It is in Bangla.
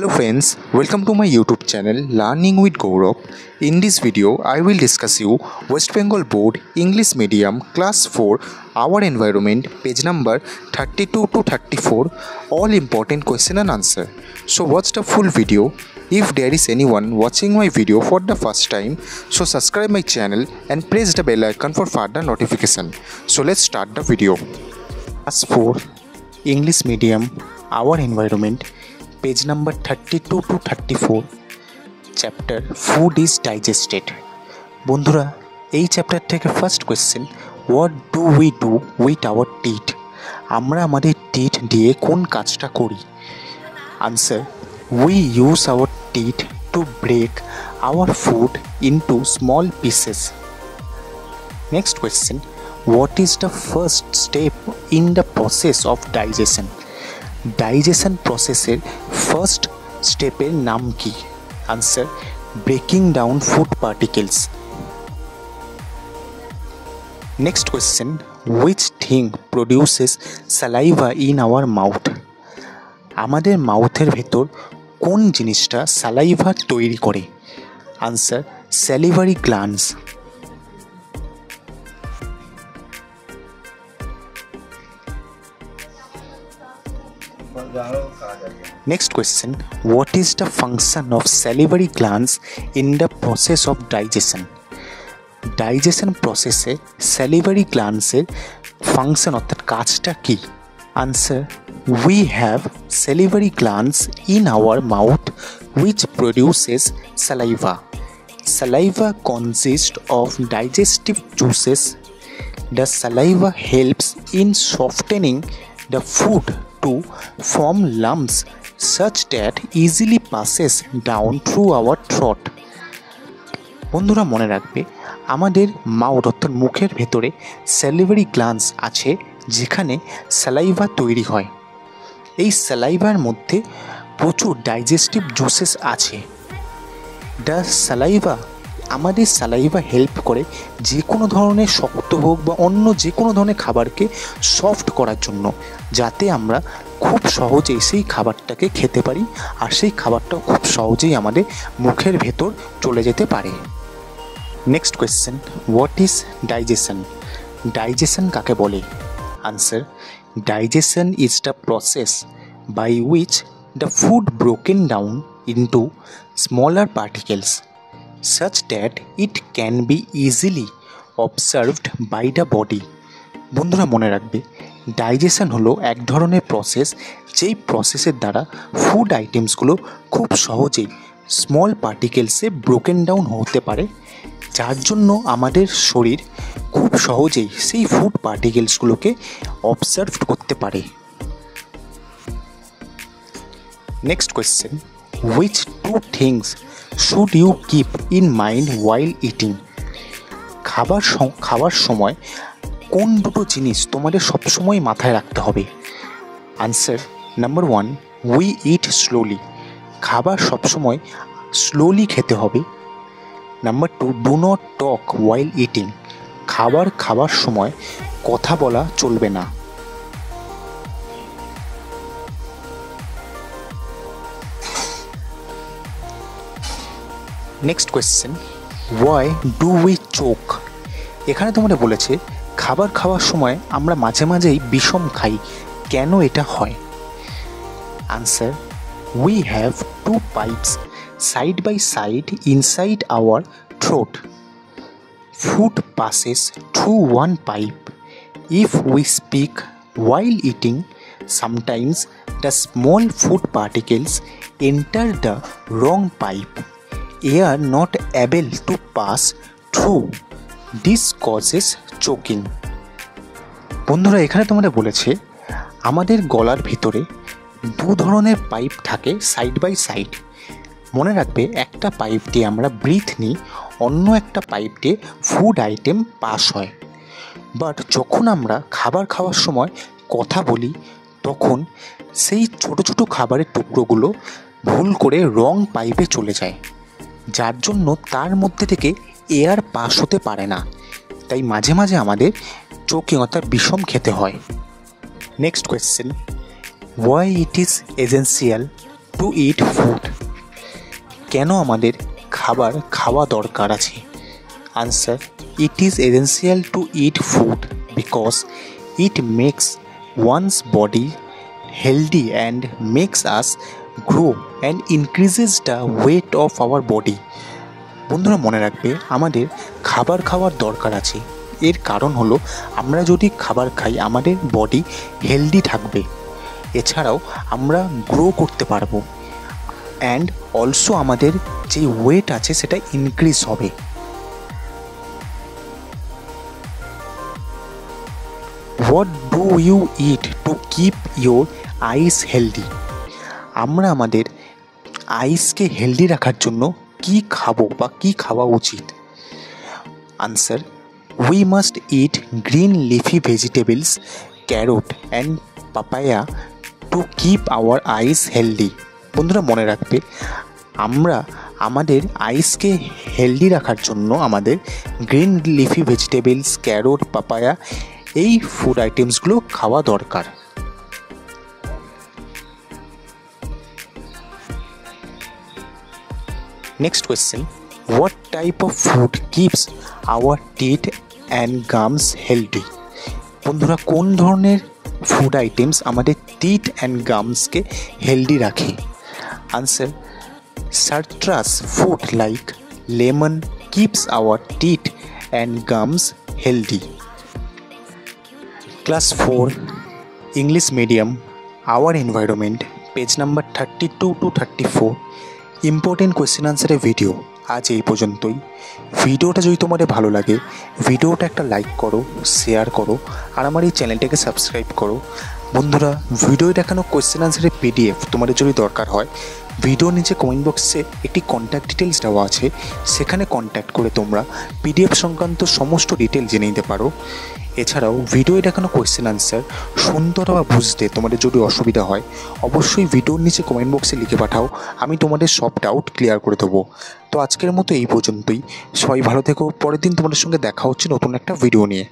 Hello friends, welcome to my YouTube channel Learning with Gaurav. In this video, I will discuss you West Bengal Board English Medium Class 4 Our Environment page number 32 to 34 all important question and answer. So watch the full video. If there is anyone watching my video for the first time, so subscribe my channel and press the bell icon for further notification. So let's start the video. Class 4 English Medium Our Environment page number 32 to 34 chapter food is digested. বন্ধুরা এই চ্যাপ্টার থেকে first question, what do we do with our teeth? আমরা আমাদের টিথ দিয়ে কোন কাজটা করি? Answer, we use our teeth to break our food into small pieces. Next question, what is the first step in the process of digestion? Digestion প্রসেসের ফার্স্ট স্টেপের নাম কি? Answer, breaking down food particles. Next question, which thing produces saliva in our mouth? আমাদের মাউথের ভেতর কোন জিনিসটা সালাইভা তৈরি করে? Answer, salivary glands. Next question, what is the function of salivary glands in the process of digestion? Digestion process A salivary glands এর function অর্থাৎ কাজটা কি? Answer, we have salivary glands in our mouth which produces saliva. Saliva consists of digestive juices. The saliva helps in softening the food to form lumps such that easily passes down through our throat. বন্ধুরা মনে রাখবে, আমাদের মাউথ অর্থাৎ মুখের ভেতরে স্যালিভারি গ্ল্যান্ডস আছে যেখানে স্যালাইভা তৈরি হয়। এই স্যালাইভার মধ্যে প্রচুর ডাইজেস্টিভ জুসেস আছে। দ্য স্যালাইভা আমাদের স্যালাইভা হেল্প করে যে কোনো ধরনের শক্ত হোক বা অন্য যে কোনো ধরনের খাবারকে সফট করার জন্য, যাতে আমরা খুব সহজেই সেই খাবারটাকে খেতে পারি আর সেই খাবারটাও খুব সহজেই আমাদের মুখের ভেতর চলে যেতে পারে। Next question, what is digestion? Digestion কাকে বলে? Answer, digestion is the process by which the food broken down into smaller particles such that it can be easily observed by the body. বন্ধুরা মনে রাখবে, ডাইজেশন হলো এক ধরনের প্রসেস যেই প্রসেসের দ্বারা ফুড আইটেমসগুলো খুব সহজেই স্মল পার্টিকেলসে ব্রোকেন ডাউন হতে পারে, যার জন্য আমাদের শরীর খুব সহজেই সেই ফুড পার্টিকেলসগুলোকে অবজার্ভ করতে পারে। Next question, which two things should you keep in mind while eating? খাবার সময় কোন দুটো জিনিস তোমাদের সবসময় মাথায় রাখতে হবে? Answer, number 1, we eat slowly. খাবার সবসময় স্লোলি খেতে হবে। Number 2, do not talk while eating. খাবার সময় কথা বলা চলবে না। Next question, why do we choke? এখানে তোমাদের বলেছে খাবার খাওয়ার সময় আমরা মাঝে মাঝেই বিষম খাই, কেন এটা হয়? Answer, we have two pipes side by side inside our throat. Food passes through one pipe. If we speak while eating, sometimes the small food particles enter the wrong pipe. Air not able to pass through. This causes choking. বন্ধুরা এখানে তোমাদের বলেছে আমাদের গলার ভিতরে দু ধরনের পাইপ থাকে সাইড বাই সাইড। মনে রাখবে, একটা পাইপ দিয়ে আমরা ব্রিথ নিই, অন্য একটা পাইপ দিয়ে ফুড আইটেম পাস হয়। বাট যখন আমরা খাবার খাওয়ার সময় কথা বলি, তখন সেই ছোট ছোট খাবারের টুকরোগুলো ভুল করে রং পাইপে চলে যায়, যার জন্য তার মধ্যে থেকে এয়ার পাস হতে পারে না। তাই মাঝে মাঝে আমাদের চোকিং অর্থাৎ বিষম খেতে হয়। Next question, why it is essential to eat food? কেন আমাদের খাবার খাওয়া দরকার আছে? Answer, it is essential to eat food because it makes one's body healthy and makes us grow and increases the weight of our body. বন্ধুরা মনে রাখবে, আমাদের খাবার খাওয়ার দরকার আছে। এর কারণ হলো আমরা যদি খাবার খাই আমাদের বডি হেলদি থাকবে, এছাড়াও আমরা গ্রো করতে পারবো অ্যান্ড অলসো আমাদের যে ওয়েট আছে সেটা ইনক্রিজ হবে। What do you eat to keep your eyes healthy? আমরা আমাদের আইসকে হেলদি রাখার জন্য কি খাবো বা কি খাওয়া উচিত? Answer, we must it green leafy vegetables, carrot and papaya to keep our eyes healthy. বন্ধুরা মনে রাখবে, আমরা আমাদের আইসকে হেলদি রাখার জন্য আমাদের green leafy vegetables, carrot, papaya এই ফুড আইটেমসগুলো খাওয়া দরকার। Next question, what type of food keeps hour teeth and gums healthy? বন্ধুরা কোন ধরনের ফুড আইটেমস আমাদের টিথ অ্যান্ড গামসকে হেলদি রাখে? Answer, citrus food like lemon keeps our teeth and gums healthy. Class 4 English Medium, Our Environment, page number 32 to 34. Important question আনসারের ভিডিও আজ এই পর্যন্তই। ভিডিওটা যদি তোমাদের ভালো লাগে ভিডিওটা একটা লাইক করো, শেয়ার করো আর আমার এই চ্যানেলটাকে সাবস্ক্রাইব করো। বন্ধুরা ভিডিও দেখানো কোয়েশ্চেন আনসারের পিডিএফ তোমাদের যদি দরকার হয় ভিডিও নিচে কমেন্ট বক্সে একটি কন্ট্যাক্ট ডিটেলস দেওয়া আছে, সেখানে কন্ট্যাক্ট করে তোমরা পিডিএফ সংক্রান্ত সমস্ত ডিটেল জেনে নিতে পারো। এছাড়াও ভিডিও দেখানো কোয়েশ্চেন আনসার সুন্দর বা বুঝতে তোমাদের যদি অসুবিধা হয় অবশ্যই ভিডিওর নিচে কমেন্ট বক্সে লিখে পাঠাও, আমি তোমাদের সব ডাউট ক্লিয়ার করে দেবো। তো আজকের মতো এই পর্যন্তই, সবাই ভালো থেকো। পরের দিন তোমাদের সঙ্গে দেখা হচ্ছে নতুন একটা ভিডিও নিয়ে।